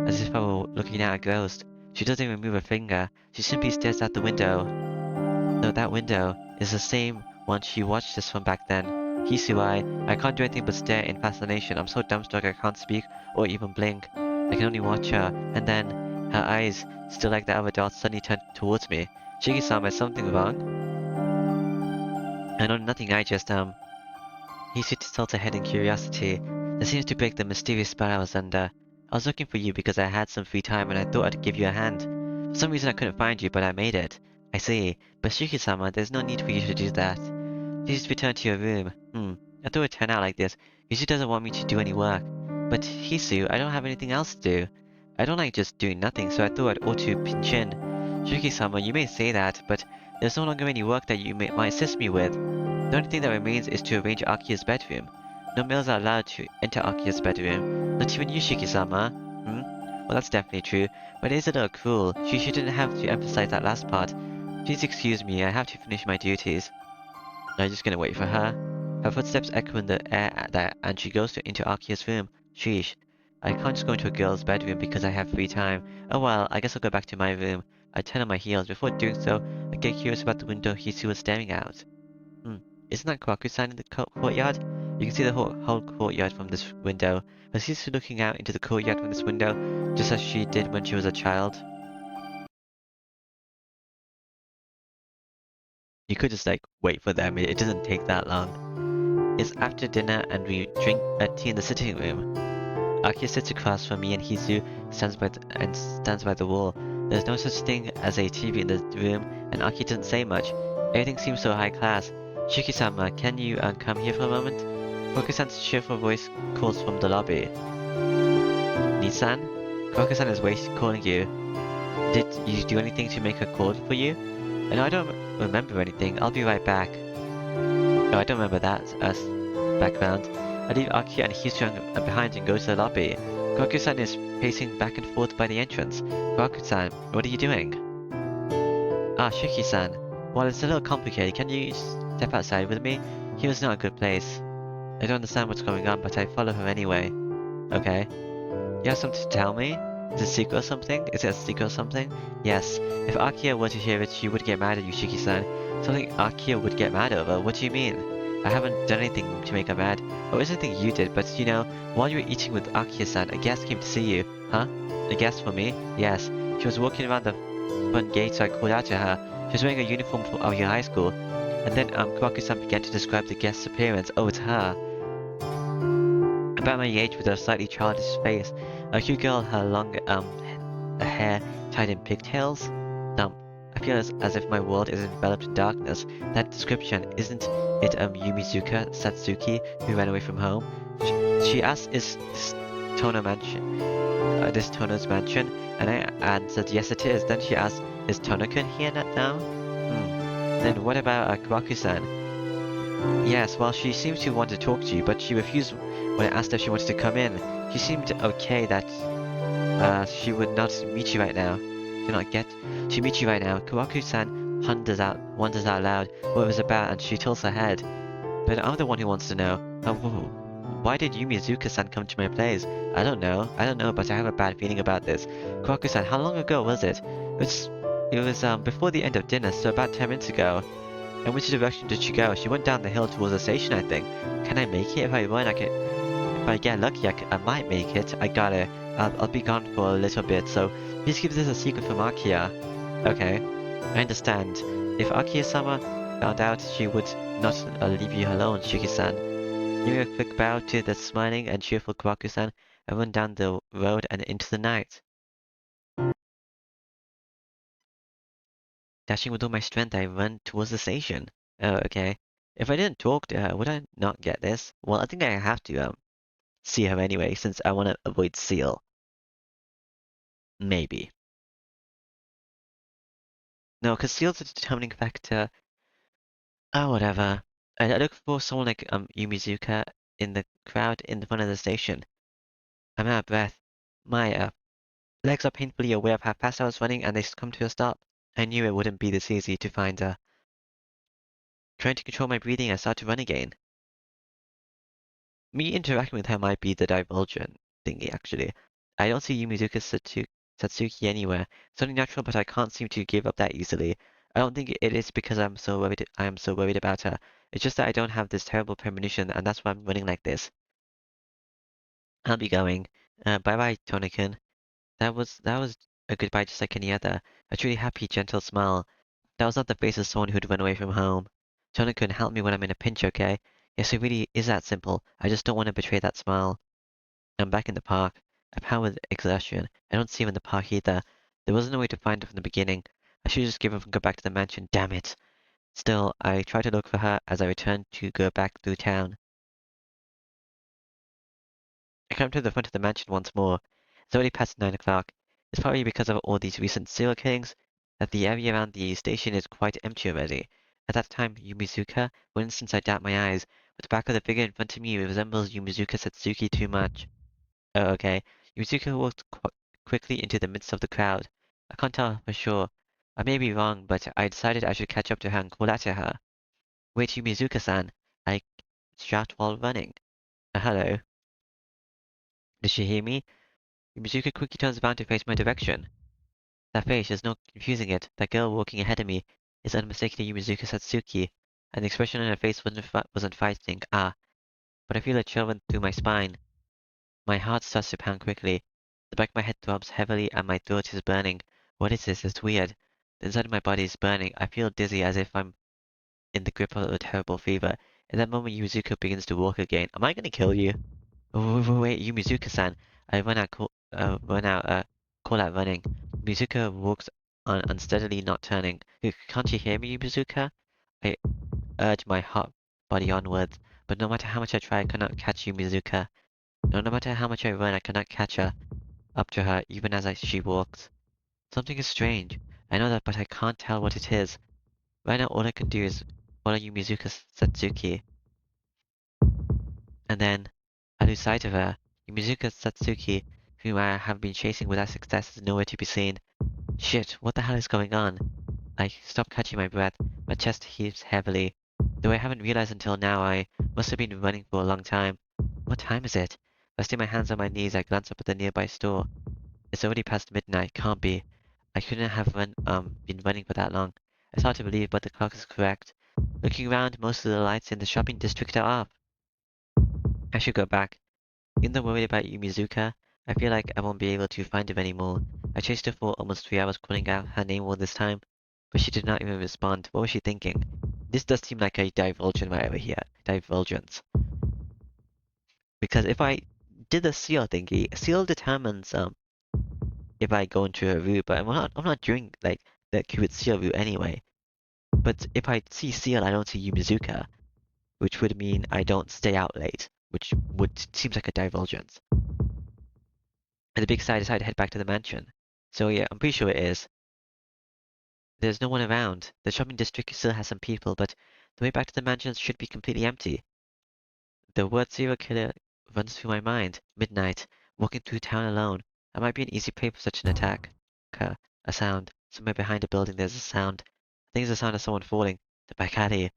as if I were looking at a ghost. She doesn't even move a finger. She simply stares out the window. Though that window is the same one she watched us from back then. Hisui I can't do anything but stare in fascination. I'm so dumbstruck I can't speak or even blink. I can only watch her, and then her eyes, still like the other dots, suddenly turn towards me. Shiki-sama, is something wrong? I know nothing, He tilts her head in curiosity. That seems to break the mysterious spell I was under. I was looking for you because I had some free time and I thought I'd give you a hand. For some reason I couldn't find you, but I made it. I see. But Shiki-sama, there's no need for you to do that. Please return to your room. I thought it'd turn out like this. Hisu doesn't want me to do any work. But Hisu, I don't have anything else to do. I don't like just doing nothing, so I thought I'd ought to pinch in. Shiki-sama, you may say that, but there's no longer any work that you might assist me with. The only thing that remains is to arrange Akia's bedroom. No males are allowed to enter Akia's bedroom. Not even you, Shiki-sama. Well, that's definitely true, but it is a little cruel. She shouldn't have to emphasize that last part. Please excuse me, I have to finish my duties. I'm just gonna wait for her. Her footsteps echo in the air at that, and she goes into Akia's room. Sheesh. I can't just go into a girl's bedroom because I have free time. Oh well, I guess I'll go back to my room. I turn on my heels. Before doing so, I get curious about the window Hisu was staring out. Isn't that Kwaku-san in the courtyard? You can see the whole courtyard from this window. Was Hisu looking out into the courtyard from this window, just as she did when she was a child? You could just like wait for them. It doesn't take that long. It's after dinner and we drink tea in the sitting room. Akia sits across from me and Hisu stands by the wall. There's no such thing as a TV in the room, and Aki doesn't say much. Everything seems so high class. Shiki-sama, can you come here for a moment? Koku-san's cheerful voice calls from the lobby. Nissan? Koku-san is calling you. Did you do anything to make her call for you? And I don't remember anything. I'll be right back. No, I don't remember that. Background. I leave Aki and Hisu behind and go to the lobby. Koku-san is pacing back and forth by the entrance. Koku-san, what are you doing? Ah, Shiki-san. Well, it's a little complicated. Can you step outside with me? Here is not a good place. I don't understand what's going on, but I follow her anyway. Okay. You have something to tell me? Is it a secret or something? Is it a secret or something? Yes. If Akia were to hear it, she would get mad at you, Shiki-san. Something Akia would get mad over? What do you mean? I haven't done anything to make her mad. Or is anything you did, but you know, while you were eating with Akia-san, a guest came to see you. Huh? A guest for me? Yes. She was walking around the front gate, so I called out to her. She was wearing a uniform of your high school. And then, Kwaku-san began to describe the guest's appearance. Oh, it's her. About my age with a slightly childish face. A cute girl, her long, hair tied in pigtails. I feel as if my world is enveloped in darkness. That description, isn't it, Yumizuka Satsuki, who ran away from home? She asked, is this this Tono's mansion? And I answered, yes it is. Then she asked, is Tono-kun here now? Then what about Kwaku-san? Yes, well, she seems to want to talk to you, but she refused when I asked her if she wanted to come in. She seemed okay that she would not meet you right now. She meets you right now. Kawaku-san wonders out loud what it was about, and she tilts her head. But I'm the one who wants to know. Why did Yumizuka-san come to my place? I don't know, but I have a bad feeling about this. Kawaku-san, how long ago was it? It was before the end of dinner, so about 10 minutes ago. And which direction did she go? She went down the hill towards the station, I think. Can I make it? If I run, if I get lucky, I might make it. I'll be gone for a little bit, so please keep this a secret from Akia. Okay, I understand. If Akia-sama found out, she would not leave you alone, Shiki-san. Giving a quick bow to the smiling and cheerful Kawaku-san, I run down the road and into the night. Dashing with all my strength, I run towards the station. Oh, okay. If I didn't talk to her, would I not get this? Well, I think I have to, see her anyway, since I want to avoid Ciel. Maybe. No, because Seal's a determining factor. Oh, whatever. I look for someone like Yumizuka in the crowd in the front of the station. I'm out of breath. My legs are painfully aware of how fast I was running, and they come to a stop. I knew it wouldn't be this easy to find her. Trying to control my breathing, I started to run again. Me interacting with her might be the divergent thingy, actually. I don't see Yumizuka Satsuki anywhere. It's only natural, but I can't seem to give up that easily. I don't think it is because I am so worried about her. It's just that I don't have this terrible premonition, and that's why I'm running like this. I'll be going. Bye-bye, Tonikin. That was a goodbye just like any other. A truly happy, gentle smile. That was not the face of someone who'd run away from home. Tonikin, help me when I'm in a pinch, okay? Yes, it really is that simple. I just don't want to betray that smile. I'm back in the park. I pound with exertion. I don't see him in the park either. There wasn't a way to find him from the beginning. I should just give up and go back to the mansion, damn it. Still, I try to look for her as I return to go back through town. I come to the front of the mansion once more. It's already past 9 o'clock. It's probably because of all these recent serial killings that the area around the station is quite empty already. At that time, Yumizuka, for instance, I doubt my eyes, but the back of the figure in front of me resembles Yumizuka Satsuki too much. Oh, okay. Yumizuka walked quickly into the midst of the crowd. I can't tell for sure. I may be wrong, but I decided I should catch up to her and call out to her. Wait, Yumizuka-san. I shout while running. Hello. Did she hear me? Yumizuka quickly turns around to face my direction. That face, there's no confusing it. That girl walking ahead of me is unmistakably Yumizuka Satsuki, and the expression on her face wasn't frightening. Ah, but I feel a chill run through my spine. My heart starts to pound quickly. The back of my head throbs heavily and my throat is burning. What is this? It's weird. The inside of my body is burning. I feel dizzy as if I'm in the grip of a terrible fever. In that moment, Yumizuka begins to walk again. Am I gonna kill you? Oh, wait, Yumizuka-san. I run out, call out running. Yumizuka walks on unsteadily, not turning. Can't you hear me, Yumizuka? I urge my hot body onwards, but no matter how much I try, I cannot catch Yumizuka. No matter how much I run, I cannot catch her. Up to her, even as she walks. Something is strange. I know that, but I can't tell what it is. Right now, all I can do is follow Yumizuka Satsuki. And then, I lose sight of her. Yumizuka Satsuki, whom I have been chasing without success, is nowhere to be seen. Shit, what the hell is going on? I stop catching my breath. My chest heaves heavily. Though I haven't realized until now, I must have been running for a long time. What time is it? Resting my hands on my knees, I glance up at the nearby store. It's already past midnight. Can't be. I couldn't have been running for that long. It's hard to believe, but the clock is correct. Looking around, most of the lights in the shopping district are off. I should go back. Even though worried about Yumizuka, I feel like I won't be able to find her anymore. I chased her for almost 3 hours, calling out her name all this time, but she did not even respond. What was she thinking? This does seem like a divulgence right over here. Divulgence. Because if I did the seal thingy, seal determines if I go into a route, but I'm not doing like the cute seal route anyway. But if I see seal, I don't see Yumizuka, which would mean I don't stay out late, which would seems like a divulgence. And the big side decided to head back to the mansion. So yeah, I'm pretty sure it is. There's no one around. The shopping district still has some people, but the way back to the mansion should be completely empty. The word serial killer runs through my mind. Midnight, walking through town alone. I might be an easy prey for such an attack. A sound. Somewhere behind a building there's a sound. I think it's the sound of someone falling. The back alley.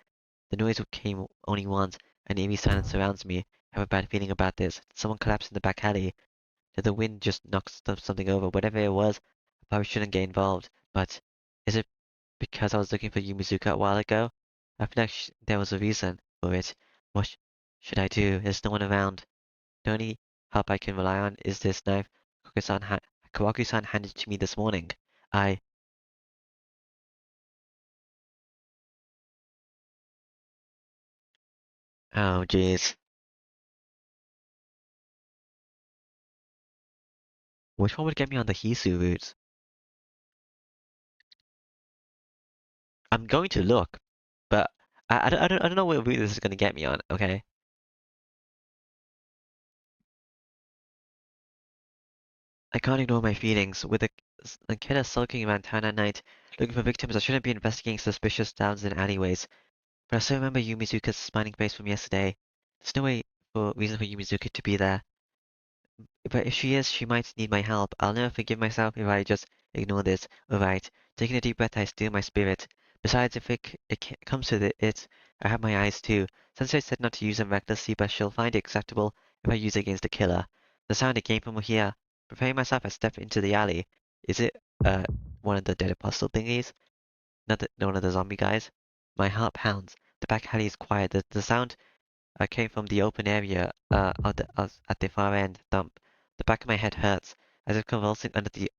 The noise came only once, and eerie silence surrounds me. I have a bad feeling about this. Did someone collapse in the back alley? Did the wind just knock something over? Whatever it was, I probably shouldn't get involved. But is it because I was looking for Yumizuka a while ago? I feel like there was a reason for it. What should I do? There's no one around. The only help I can rely on is this knife Kawaku-san handed to me this morning. I... Oh, jeez. Which one would get me on the Hisu route? I'm going to look, but I don't know what route this is going to get me on, okay? I can't ignore my feelings. With a a killer sulking around town at night, looking for victims. I shouldn't be investigating suspicious sounds in alleyways. But I still remember Yumizuka's smiling face from yesterday. There's no reason for Yumizuka to be there. But if she is, she might need my help. I'll never forgive myself if I just ignore this. Alright. Taking a deep breath, I steel my spirit. Besides, if it comes to it, I have my eyes too. Sensei said not to use them recklessly, but she'll find it acceptable if I use it against the killer. The sound it came from here. Preparing myself, I step into the alley. Is it, one of the dead apostle thingies? Not one of the zombie guys? My heart pounds. The back alley is quiet. The sound came from the open area at the far end. Thump. The back of my head hurts, as if convulsing under the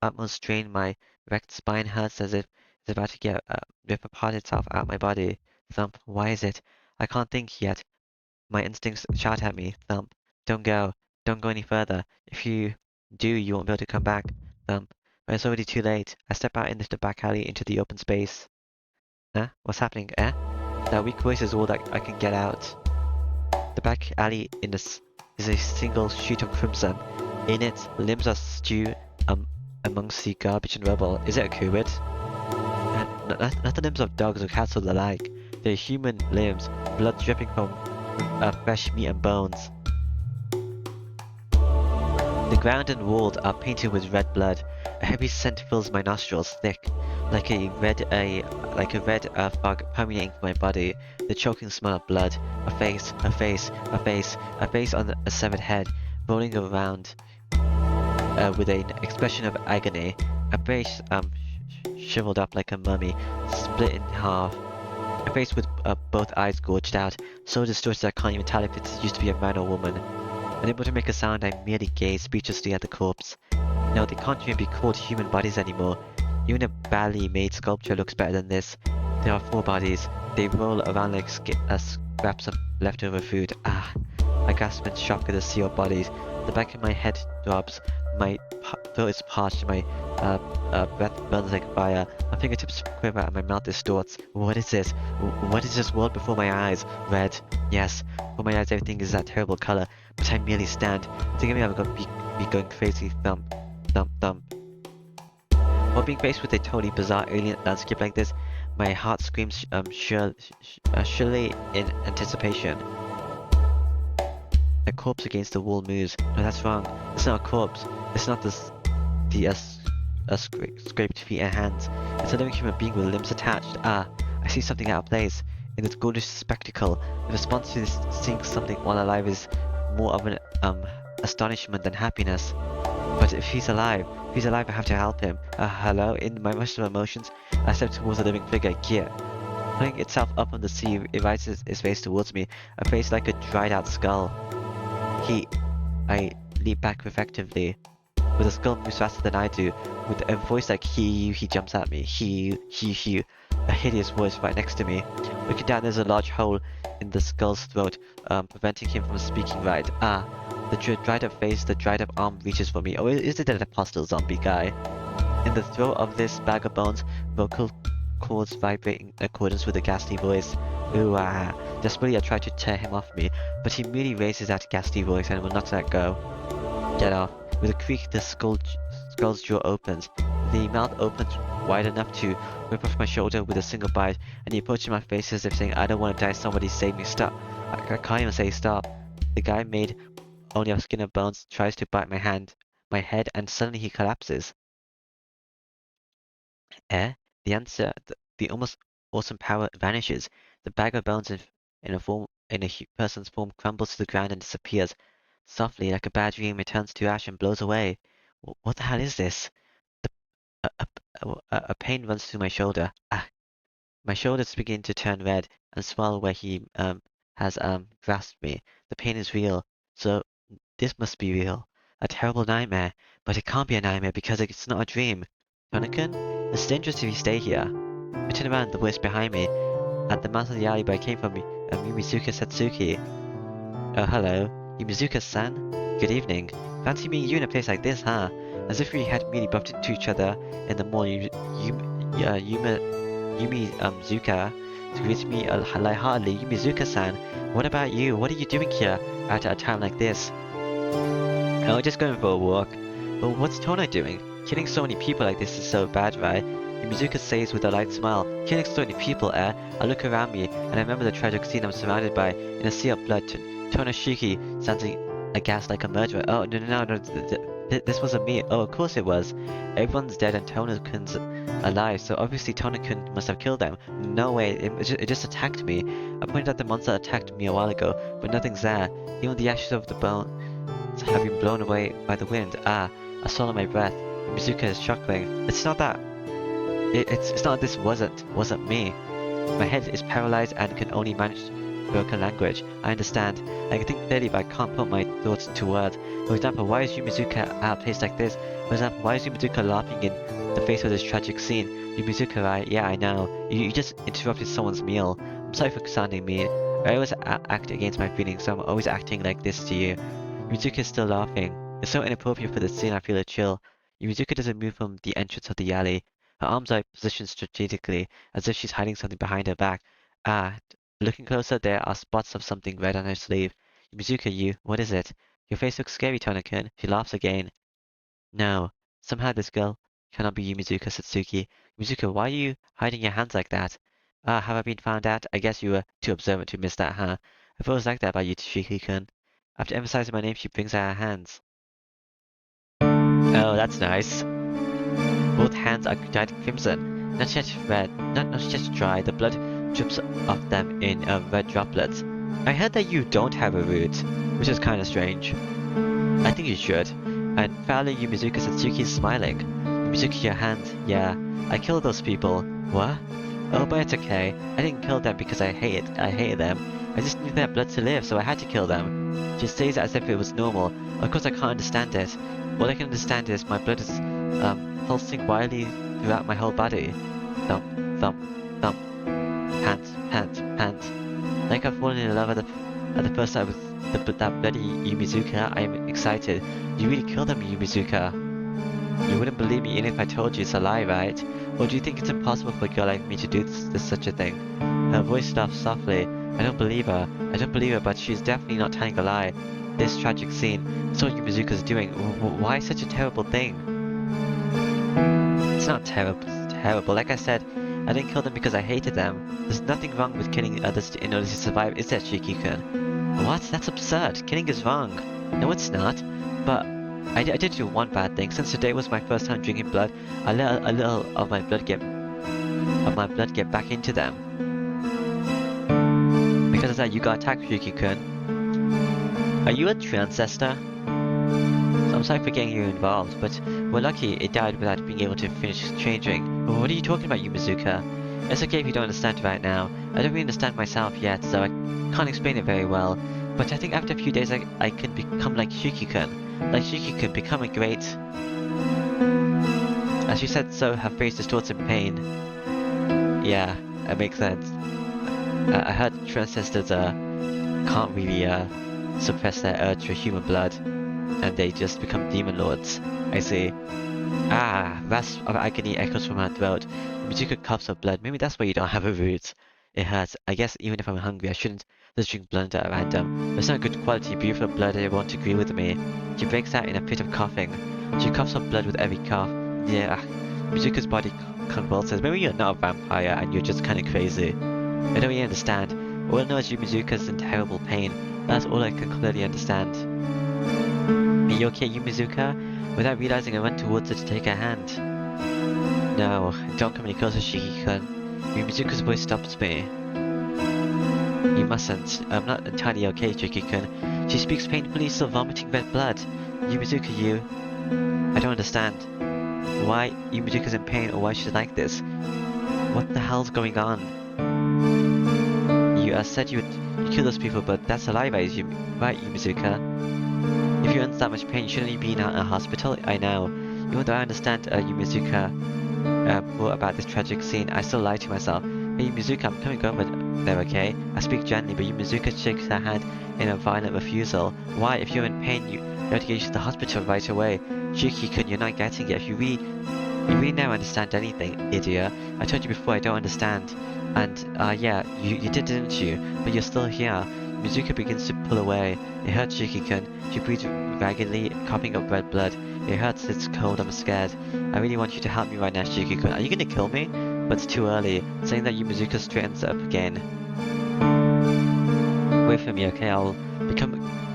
utmost strain. My wrecked spine hurts as if it's about to rip apart itself out my body. Thump. Why is it? I can't think yet. My instincts shout at me. Thump. Don't go. Don't go any further. If you do, you won't be able to come back. Thump. But it's already too late. I step out into the back alley into the open space. Huh? What's happening? That weak voice is all that I can get out. The back alley in this is a single sheet of crimson. In it, limbs are stewed amongst the garbage and rubble. Is it a Kuwait? Not the limbs of dogs or cats or the like. They're human limbs, blood dripping from fresh meat and bones. The ground and walls are painted with red blood. A heavy scent fills my nostrils, thick, like a red fog permeating my body. The choking smell of blood. A face on a severed head, rolling around with an expression of agony. A face shriveled up like a mummy, split in half. A face with both eyes gorged out, so distorted I can't even tell if it used to be a man or woman. Unable to make a sound, I merely gaze speechlessly at the corpse. No, they can't even be called human bodies anymore. Even a badly made sculpture looks better than this. There are 4 bodies. They roll around like scraps of leftover food. I gasp in shock at the sea of bodies. The back of my head throbs. My throat is parched. My breath burns like fire. My fingertips quiver and my mouth distorts. What is this? What is this world before my eyes? Red. Yes. Before my eyes everything is that terrible color. But I merely stand. Thinking I'm gonna be going crazy. Thump. Thump. Thump. While being faced with a totally bizarre alien landscape like this, my heart screams surely in anticipation. A corpse against the wall moves. No, that's wrong. It's not a corpse. It's not the scraped feet and hands. It's a living human being with limbs attached. I see something out of place. In this gorgeous spectacle, the response to this seeing something while alive is more of an astonishment than happiness. But if he's alive, I have to help him. Hello? In my rush of emotions, I step towards the living figure, Kia. Pulling itself up on the sea, it rises its face towards me, a face like a dried out skull. I leap back effectively. But the skull moves faster than I do. With a voice like he jumps at me. He. A hideous voice right next to me. Looking down, there's a large hole in the skull's throat, preventing him from speaking right. The dried up face, the dried up arm reaches for me. Oh, is it that apostle zombie guy? In the throat of this bag of bones, vocal cords vibrate in accordance with the ghastly voice. Desperately I try to tear him off me, but he merely raises that ghastly voice and will not let go. Get off. With a creak, the skull's jaw opens. The mouth opens wide enough to rip off my shoulder with a single bite, and he approaches my face as if saying, I don't want to die, somebody save me, stop. I can't even say stop. The guy made only of skin and bones tries to bite my head, and suddenly he collapses. The answer, the almost awesome power vanishes. The bag of bones in a person's form crumbles to the ground and disappears. Softly, like a bad dream, it turns to ash and blows away. What the hell is this? A pain runs through my shoulder. My shoulders begin to turn red and swell where he has grasped me. The pain is real, so this must be real. A terrible nightmare, but it can't be a nightmare because it's not a dream. Tonnegan? It's dangerous if you stay here. I turn around, the voice behind me. At the mouth of the alley where I came from, Yumizuka Satsuki. Oh, hello. Yumizuka-san? Good evening. Fancy meeting you in a place like this, huh? As if we had merely bumped into each other in the mall. Yumizuka greets me lightheartedly. Yumizuka-san, what about you? What are you doing here at a time like this? Oh, just going for a walk. But what's Tona doing? Killing so many people like this is so bad, right? Yumizuka says with a light smile, killing so many people, eh? I look around me, and I remember the tragic scene I'm surrounded by. In a sea of blood, Tonoshiki sounding aghast like a murderer. Oh, no, this wasn't me. Oh, of course it was. Everyone's dead and Tona-kun's alive, so obviously Tona-kun must have killed them. No way, it just attacked me. I pointed out the monster attacked me a while ago, but nothing's there. Even the ashes of the bones have been blown away by the wind. Ah, I swallow my breath. Mizuka is chuckling. It's not that. It's not this wasn't me. My head is paralyzed and can only manage broken language. I understand. I can think clearly, but I can't put my thoughts into words. For example, why is Yumizuka out of place like this? For example, why is Yumizuka laughing in the face of this tragic scene? Yumizuka, right? Yeah, I know. You just interrupted someone's meal. I'm sorry for sounding mean. I always act against my feelings, so I'm always acting like this to you. Yumizuka is still laughing. It's so inappropriate for the scene, I feel a chill. Yumizuka doesn't move from the entrance of the alley. Her arms are positioned strategically, as if she's hiding something behind her back. Ah, looking closer, there are spots of something red on her sleeve. Yumizuka, what is it? Your face looks scary, Tona-kun. She laughs again. No. Somehow this girl cannot be Yumizuka Satsuki. Yumizuka, why are you hiding your hands like that? Ah, have I been found out? I guess you were too observant to miss that, huh? I thought it was like that about you, Toshiki-kun. After emphasizing my name, she brings out her hands. Oh, that's nice. Both hands are dyed crimson, not yet red, not yet dry. The blood drips off them in red droplets. I heard that you don't have a root, which is kinda strange. I think you should. And proudly Yumizuka Satsuki is smiling. Yumizuka, your hands. Yeah, I killed those people. What? Oh, but it's okay. I didn't kill them because I hated them. I just need their blood to live, so I had to kill them. She says it as if it was normal. Of course I can't understand it. All I can understand is my blood is, pulsing wildly throughout my whole body. Thump, thump, thump. Pant, pant, pant. Like I've fallen in love at the first sight with that bloody Yumizuka. I am excited. You really killed them, Yumizuka. You wouldn't believe me even if I told you it's a lie, right? Or do you think it's impossible for a girl like me to do such a thing? Her voice laughed softly. I don't believe her, but she's definitely not telling a lie. This tragic scene, it's what Yumizuka's doing. Why such a terrible thing? It's not terrible, it's terrible. Like I said, I didn't kill them because I hated them. There's nothing wrong with killing others in order to survive, is there, Shiki-kun? What? That's absurd. Killing is wrong. No, it's not. But I did do one bad thing. Since today was my first time drinking blood, I let a little of my blood get back into them. Because of that, you got attacked, Shiki-kun. Are you a true ancestor? So I'm sorry for getting you involved, but we're lucky it died without being able to finish changing. But what are you talking about, Yumizuka? It's okay if you don't understand right now. I don't really understand myself yet, so I can't explain it very well. But I think after a few days I can become like Shiki-kun. Like Shiki-kun, become a great... As she said so, her face distorts in pain. Yeah, that makes sense. I heard true ancestors can't really suppress their urge for human blood, and they just become demon lords. I see. Ah, rasp of agony echoes from her throat. Mizuka coughs of blood. Maybe that's why you don't have a root. It hurts. I guess even if I'm hungry, I shouldn't just drink blood at random. There's not good quality, beautiful blood. They won't agree with me. She breaks out in a fit of coughing. She coughs up blood with every cough. Yeah, Mizuka's body convulses. Maybe you're not a vampire and you're just kind of crazy. I don't really understand. All I know is Mizuka's in terrible pain. That's all I can clearly understand. Are you okay, Yumizuka? Without realizing, I went towards her to take her hand. No, don't come any closer, Shiki-kun. Yumizuka's voice stops me. You mustn't. I'm not entirely okay, Shiki-kun. She speaks painfully, still vomiting red blood. Yumizuka, you... I don't understand. Why Yumizuka's in pain or why she's like this. What the hell's going on? You said you'd kill those people, but that's a lie, right, Yumizuka? If you're in that much pain, shouldn't you be in a hospital? I know. Even though I understand Yumizuka wrote about this tragic scene, I still lie to myself. Hey Yumizuka, I'm coming over there, okay? I speak gently, but Yumizuka shakes her hand in a violent refusal. Why? If you're in pain, you have to get you to the hospital right away. Shiki-kun, you're not getting it. You really never understand anything, idiot. I told you before I don't understand. And, yeah, you did, didn't you? But you're still here. Mizuka begins to pull away. It hurts Shiki-kun. She breathes raggedly, coughing up red blood. It hurts, it's cold, I'm scared. I really want you to help me right now, Shiki-kun. Are you gonna kill me? But it's too early. Saying that Mizuka straightens up again. Wait for me, okay?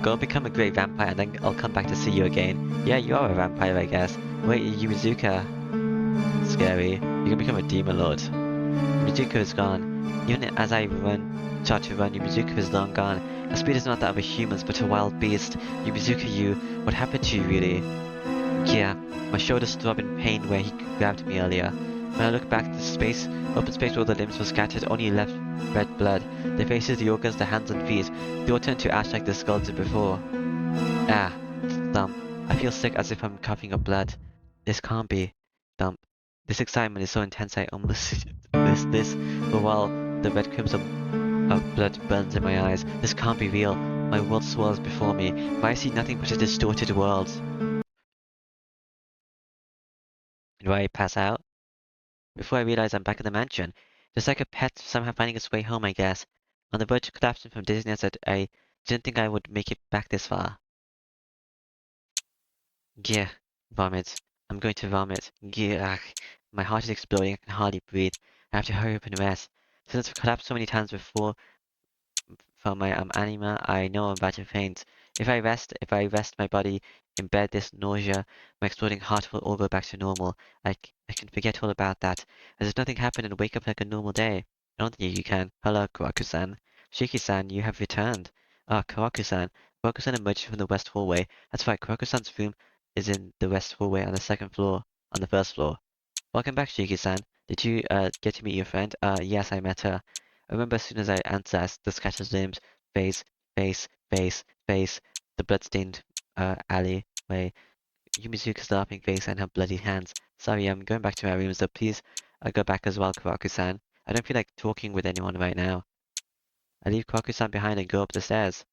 Go become a great vampire and then I'll come back to see you again. Yeah, you are a vampire, I guess. Wait, Mizuka. Scary. You can become a demon lord. Mizuka is gone. Even as I start to run, Mizuka is long gone. Her speed is not that of a human's, but a wild beast. Mizuka, what happened to you, really? Yeah, my shoulders throb in pain where he grabbed me earlier. When I look back at the space, open space where the limbs were scattered, only left red blood. The faces, the organs, the hands and feet, they all turned to ash like the skulls did before. Ah, thump. I feel sick as if I'm coughing up blood. This can't be. Thump. This excitement is so intense I almost but while the red crimson of blood burns in my eyes, this can't be real. My world swirls before me, but I see nothing but a distorted world. And where I pass out? Before I realize I'm back in the mansion. Just like a pet somehow finding its way home, I guess. On the verge of collapsing from dizziness that I didn't think I would make it back this far. Gah. Vomit. I'm going to vomit. Gah. My heart is exploding. I can hardly breathe. I have to hurry up and rest. Since I've collapsed so many times before from my anima, I know I'm about to faint. If I rest my body in bed, this nausea, my exploding heart will all go back to normal. I can forget all about that, as if nothing happened and wake up like a normal day. I don't think you can. Hello, Kawaku-san. Shiki-san, you have returned. Ah, Kawaku-san. Kawaku-san emerged from the west hallway. That's right, Kawaku-san's room is in the west hallway on the second floor, on the first floor. Welcome back, Shiki-san. Did you, get to meet your friend? Yes, I met her. I remember as soon as I answered, the scattered limbs, face, face, the bloodstained, alleyway, Yumizuka's laughing face and her bloody hands. Sorry, I'm going back to my room, so please, go back as well, Kawaku-san. I don't feel like talking with anyone right now. I leave Kawaku-san behind and go up the stairs.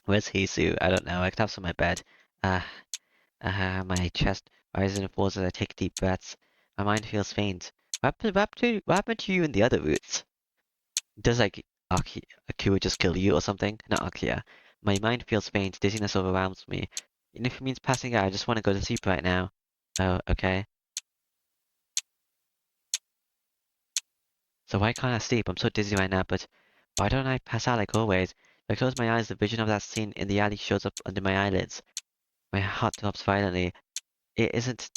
Where's Hisu? I don't know. I collapse on my bed. Ah, my chest rises and falls as I take deep breaths. My mind feels faint. What happened to you in the other routes? Does like Akira just kill you or something? Not Akira. My mind feels faint, dizziness overwhelms me. And if it means passing out, I just want to go to sleep right now. Oh, okay. So why can't I sleep? I'm so dizzy right now, but why don't I pass out like always? If I close my eyes, the vision of that scene in the alley shows up under my eyelids. My heart throbs violently. It isn't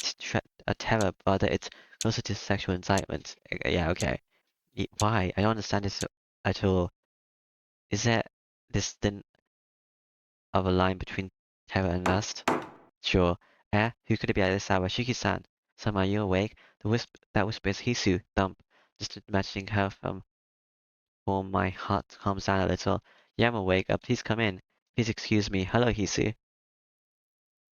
a terror, rather it's closer to sexual incitement. Yeah, okay. Why? I don't understand this at all. Is there this thin of a line between terror and lust? Sure. Who could it be at this hour? Shiki-san. Sam, are you awake? That whisper is Hisu. Thump. Just imagining her from my heart calms down a little. Yeah, I'm awake. Please come in. Please excuse me. Hello, Hisu.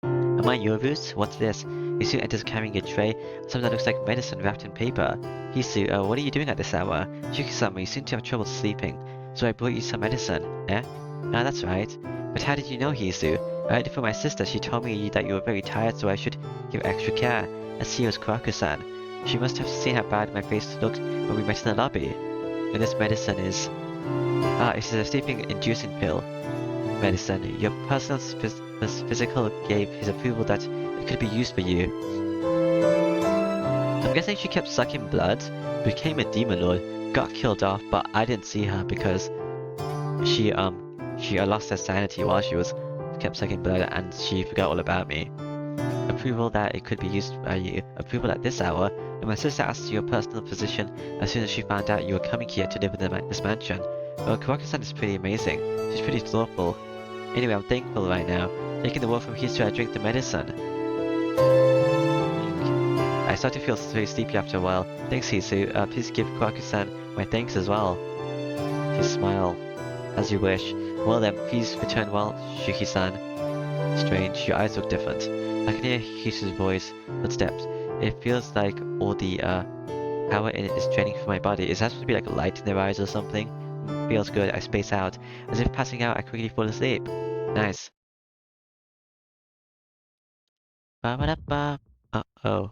Am I your Roots? What's this? Hisu enters carrying a tray, something that looks like medicine wrapped in paper. Hisu, what are you doing at this hour? Shiki-sama, you seem to have trouble sleeping, so I brought you some medicine. Ah, that's right. But how did you know, Hisu? I heard it from my sister. She told me that you were very tired, so I should give extra care. Let's see, it was Kawaku-san. She must have seen how bad my face looked when we met in the lobby. And this medicine is... it is a sleeping-inducing pill. Medicine. Your personal physical gave his approval that it could be used for you. I'm guessing she kept sucking blood, became a demon lord, got killed off, but I didn't see her because she lost her sanity while she was kept sucking blood and she forgot all about me. Approval that it could be used by you. Approval at this hour. And my sister asked your personal physician as soon as she found out you were coming here to live in this mansion. Well, Kawaku-san is pretty amazing. She's pretty thoughtful. Anyway, I'm thankful right now. Taking the word from Hisu, I drink the medicine. I start to feel very sleepy after a while. Thanks, Hisu. Please give Kawaku-san my thanks as well. You smile. As you wish. Well then, please return well, Shuki-san. Strange, your eyes look different. I can hear Hisu's voice, footsteps. It feels like all the power in it is draining from my body. Is that supposed to be like a light in their eyes or something? Feels good, I space out. As if passing out, I quickly fall asleep. Nice. Ba-ba-da-ba. Uh-oh.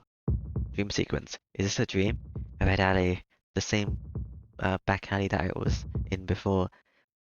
Dream sequence. Is this a dream? A red alley. The same back alley that I was in before.